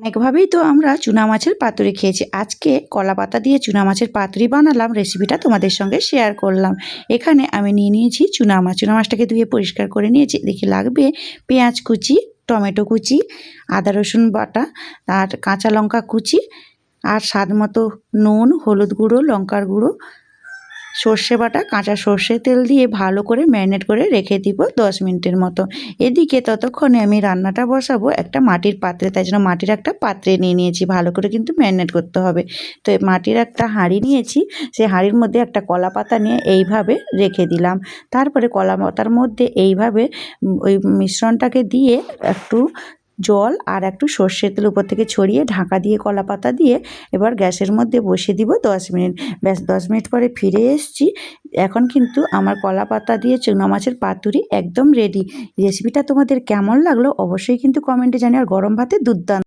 অনেকভাবেই তো আমরা চুনা মাছের পাতুরি খেয়েছি। আজকে কলা পাতা দিয়ে চুনা মাছের পাতুরি বানালাম, রেসিপিটা তোমাদের সঙ্গে শেয়ার করলাম। এখানে আমি নিয়ে নিয়েছি চুনা মাছ। চুনা মাছটাকে ধুয়ে পরিষ্কার করে নিয়েছি। দেখি লাগবে পেঁয়াজ কুচি, টমেটো কুচি, আদা রসুন বাটা, আর কাঁচা লঙ্কা কুচি, আর স্বাদ মতো নুন, হলুদ গুঁড়ো, লঙ্কার গুঁড়ো, সর্ষে বাটা, কাঁচা সর্ষে তেল দিয়ে ভালো করে ম্যারিনেট করে রেখে দিব 10 মিনিটের মতো। এদিকে ততক্ষণে আমি রান্নাটা বসাবো একটা মাটির পাত্রে, তাই জন্য মাটির একটা পাত্রে নিয়ে নিয়েছি। ভালো করে কিন্তু ম্যারিনেট করতে হবে। তো মাটির একটা হাঁড়ি নিয়েছি, সেই হাঁড়ির মধ্যে একটা কলা পাতা নিয়ে এইভাবে রেখে দিলাম। তারপরে কলা পাতার মধ্যে এইভাবে ওই মিশ্রণটাকে দিয়ে একটু জল আর একটু সর্ষের তেল উপর থেকে ছড়িয়ে ঢাকা দিয়ে কলা পাতা দিয়ে এবার গ্যাসের মধ্যে বসিয়ে দিব 10 মিনিট। ব্যাস 10 মিনিট পরে ফিরে এসেছি। এখন কিন্তু আমার কলা পাতা দিয়ে চুনা মাছের পাতুরি একদম রেডি। রেসিপিটা তোমাদের কেমন লাগলো অবশ্যই কিন্তু কমেন্টে জানিও। আর গরম ভাতে দুর্দান্ত।